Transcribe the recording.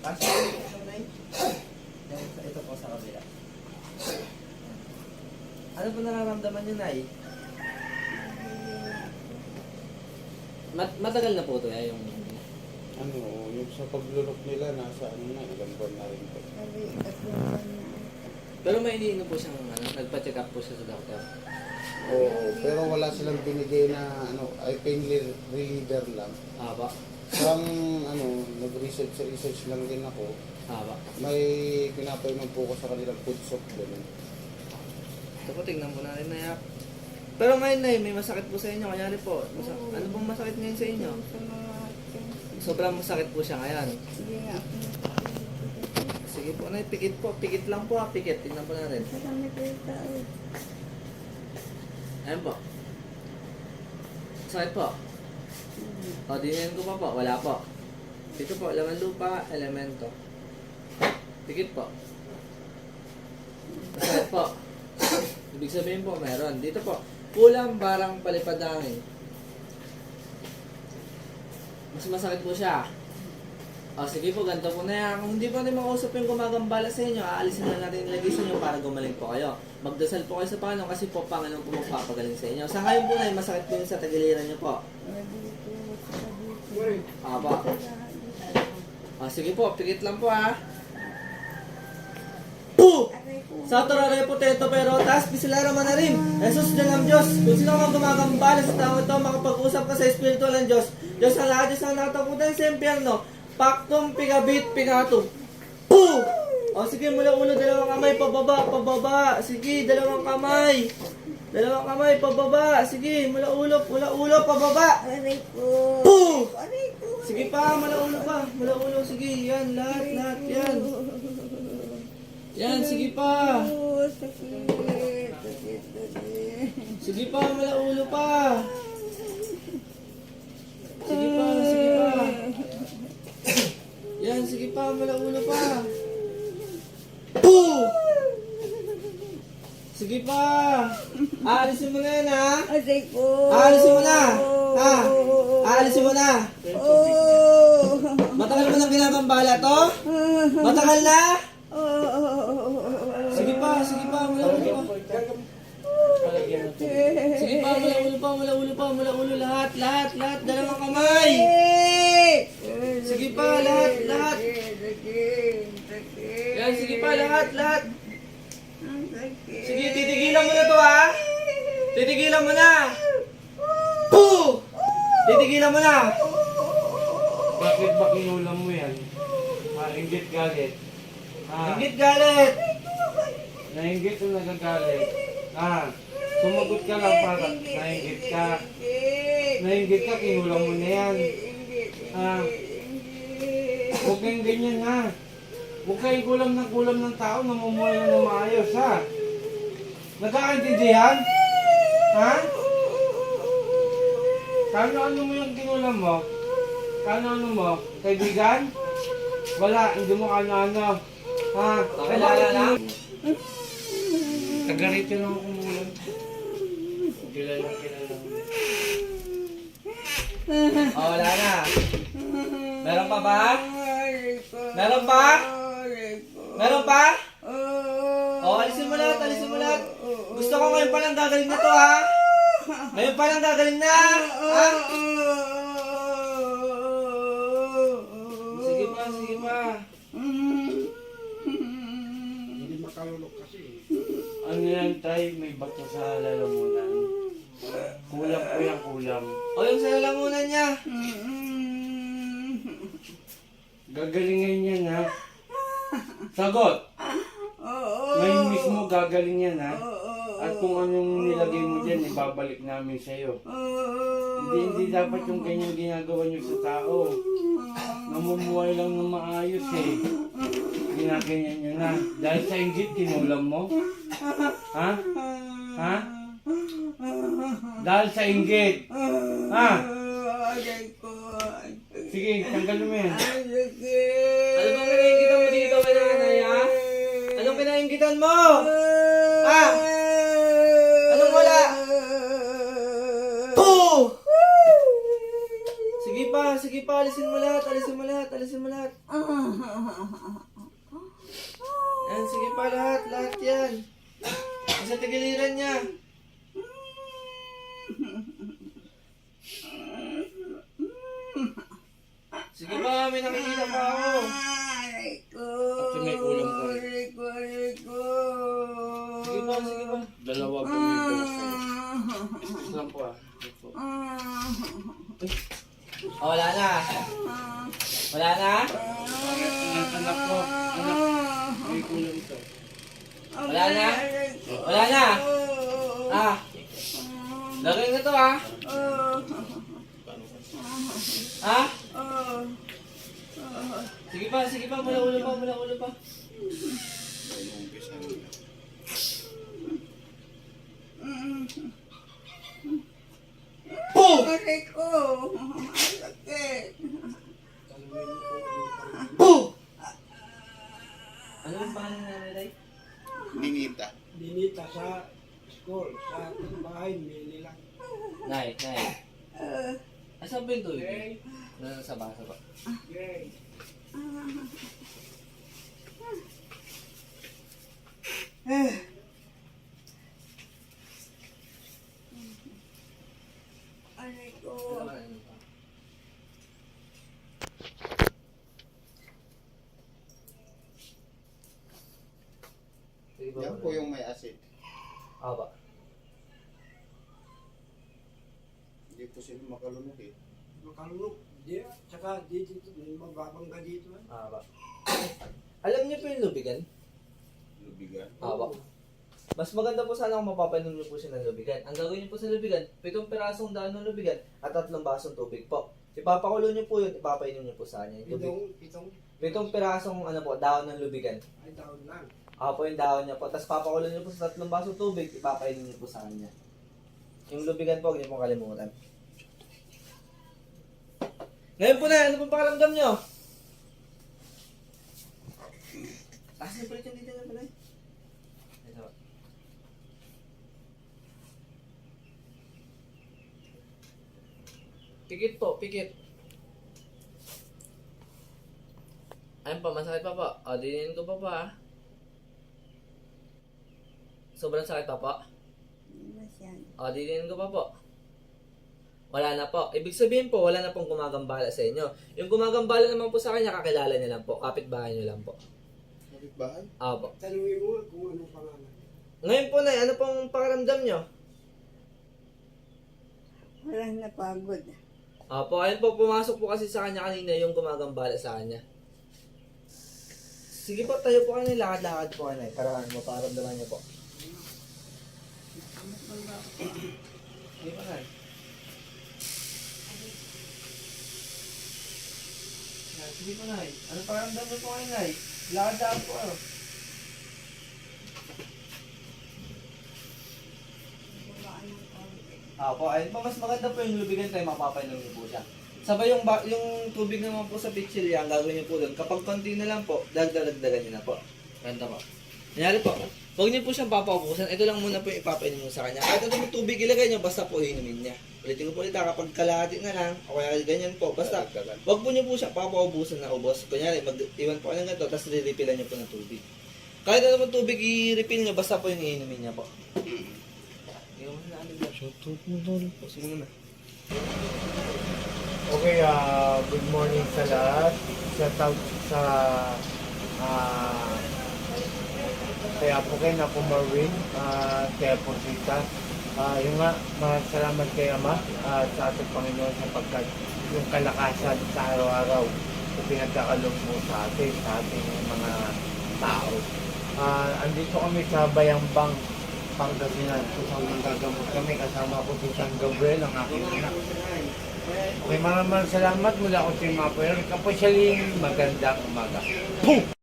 Kasi ito na ito po sa kabila. Ano po nararamdaman niyo, Nay? Matagal na po ito yung... Ano, yung sa paglulok nila, nasa ano na, ilang buwan na rin po. Pero may iniinom po siyang nagpa-check up po siya sa doktor. Oo, pero wala silang binigay na ano, ay pain reliever lang. Haba. Parang ano, nag-research lang din ako. Haba. May pinapainom po ko sa kanilang food soap ganun. Ito po, tingnan po natin na yak. Pero ngayon, Nay, may masakit po sa inyo. Kanyari po, ano pong masakit ngayon sa inyo? Sobrang masakit po siya ngayon. Sige nga. Sige po, Nay, pikit po. Pikit lang po, pikit. Tingnan po natin. Marami ko yung tao. Ayan po. Sakit po. O, dinayin ko pa po. Wala po. Dito po, laman lupa, elemento. Pikit po. Sakit po. Ibig sabihin po, meron. Dito po, kulang barang palipadangin. Mas masakit po siya. O, sige po, ganito po na yan. Kung hindi po natin makausap yung gumagambala sa inyo, aalisin na natin yung lagi sa inyo para gumaling po kayo. Magdasal po kayo sa Panginoon kasi po Panginoon po magpapagaling sa inyo. Sa ngayon po na masakit po yung sa tagiliran nyo po. Aba. O, sige po, pikit lang po ha. Puh! Sa torare potato pero taas bisilara manarim. Jesus Diyos ng Diyos. Kung sino mang gumagambala sa tao ito, makapag-usap ka sa Espiritu ng Diyos. Diyos ang lahat, Diyos ang nakatakutan sa impyerno. Paktum pigabit pigatum. Puh! O sige, mula ulo, dalawang kamay, pababa, pababa. Sige, dalawang kamay. Dalawang kamay, pababa. Sige, mula ulo, pababa. Aray ko. Puh! Aray ko. Sige pa, mula ulo pa. Mula ulo, sige. Yan, lahat, yan. Yan, sige pa. Oh, sakit. Sakit. Sige pa, mula ulo pa. Sige pa, sige pa. Yan, sige pa, mula ulo pa. Puh! Sige pa. Aalisin mo na yan, ha? Aray ko. Aalisin mo na. Ha? Aalisin mo na. Oh. Matagal mo nang ginagambala to? Matagal na? Sige pa, mula ulo pa. Sige pa, mula ulo, lahat, dalawang kamay. Sige pa, lahat. Yan, sige pa, lahat. Sige, titigilan mo na to, ha? Titigilan mo na. Puh! Titigilan mo na. Bakit ba kinulam mo yan? Inggit galit. Ingit galit. Nainggit o nagagalit? Sumagot ka lang para nainggit ka. Nainggit ka, kinulam mo na yan. Huwag kayong ganyan ha. Huwag kayong kulam ng tao, namumuhay lang na maayos ha. Nagkakaintindihan? Ha? Kano mo yung kinulam mo? Kano mo? Kaibigan? Wala, hindi mo ano-ano. Ha? Pakilala lang. Taga-rito lang ako muna. Kilala mo. Oh, wala na. Meron pa ba? Meron pa? Meron pa? Oh, alisin mo lahat. Gusto ko ngayon pa lang gagaling na to, ha? Ngayon pa lang gagaling na, ha? Sige pa. Hindi makalulok kasi. Ano yan tayo, may bato sa lalamunan. Kulam po yung kulam. O, yung sa lalamunan niya. Gagalingin yan ha. Sagot! Ngayon mismo gagaling yan ha. At kung anong nilagay mo dyan, ibabalik namin sa'yo. Hindi dapat yung ganyan ginagawa nyo sa tao. Namumuhay lang ng maayos eh. Ginaganyan nyo na. Dahil sa inggit, kinulam mo? Ha? Ha? Dahil sa inggit. Ha? Sige, tanggalin mo yan. Ano bang pinaingitan mo dito, nanay, ha? Anong pinaingitan mo? Ha? Anong wala? Puh! Sige sige pa, alisin mo lahat, alisin mo lahat, alisin mo lahat. Yan, sige pa lahat, lahat yan. Nasa tigiliran niya. Sige pa, may nakikita pa ako. Aray ko. Kasi may ulam ka rin. Aray ko, aray ko. Sige pa, sige pa. Dalawa po may dala sa'yo. Isang po ah. Ito. Oh, wala na. Wala na? Anak ko, anak. May kulang ito. Wala na? Wala na? Ah. Lagay na to ah. Ha? Sige pa, mula ulo pa, mula ulo pa. Boom! Aray ko. Ang sakit. Boom! Ano yung pangalan na nanay? Ninita. Dinita sa school, sa bahay, may lang. Nay. Asan ba yung tubig? Nasa basa pa. Okay. Aray ko. Yan po yung may acid. Aba. Hindi po sila makalunok eh. Makalunok. Di, tsaka dito, may mababangga dito. Aba. Alam niyo po yung lubigan? Lubigan. Aba. Mas maganda po sana kung mapapainom niyo po siya ng lubigan. Ang gagawin niyo po sa lubigan, 7 pirasong daan ng lubigan at 3 basong tubig po. Ipapakulo niyo po yun, ipapainom niyo po sa kanya. Yung tubig. Pitong, 7 pirasong dahon ng lubigan. ay taon lang. Ako po yung dahon niya po. Tapos papakulo niyo po sa 3 basong tubig, ipapainom niyo po sa kanya. Yung lubigan po, huwag niyo pong kalimutan. Ngayon po na, ano pong pakaramdam niyo? Taas niyo ulit yung dito na pala eh. Ito. Pikit po, pikit. Ayun pa, masakit pa po. O, dinin ko pa pa. Sobrang sakit pa po. Masyado. O, dinin ko pa po. Wala na po. Ibig sabihin po, wala na pong gumagambala sa inyo. Yung gumagambala naman po sa kanya, kakilala niya lang po. Kapitbahay niyo lang po. Kapit bahay? Opo. Tanungin mo kung anong pangalan. Ngayon po na, ano pong pakaramdam niyo? Walang napagod. Opo, ayun po, pumasok po kasi sa kanya kanina yung gumagambala sa kanya. Sige po, tayo po kayo, lakad-lakad po kayo, para maparamdaman niyo po. Sige po, Nay. Yan, sige po, Nay. Ano pakiramdam niyo po kayo, Nay? Lakad-lakad po kayo. Opo, ayun po, mas maganda po yung lubigan tayo, mapapainom niyo po siya. Sabay yung tubig naman po sa pitchilya, ang gagawin niyo po doon. Kapag konti na lang po, dagdagan niyo na po. Ganda po. Nangyari po, huwag niyo po siyang papaubusan. Ito lang muna po yung ipapainom niyo sa kanya. Kahit ano tubig ilagay niyo, basta po inumin niya. Ulitin ko po ulit, kapag kalahati na lang, o kaya ganyan po, basta, huwag po niyo po siya papaubusan na ubos. Kunyari, mag-iwan po kayo ng ganito, tapos re-refillan niyo po ng tubig. Kahit ano pong tubig i-refill niyo, basta po yung iinumin niya po. Ikaw mo na, ano ba? Shoutout mo doon. Sige muna. Okay, good morning sa lahat. Shout out sa kaya po kayo na po Marvin, kaya po Sita. Yung nga, salamat kay Ama sa ating Panginoon sapagkat yung kalakasan sa araw-araw na pinagkakalog mo sa ating mga tao. Andito kami sa Bayambang, Pangasinan. Kusang gagamot kami kasama ko si San Gabriel, ang aking anak. Okay, maraming salamat mula ko si Mapoy. Kapasyaling magandang umaga. Boom!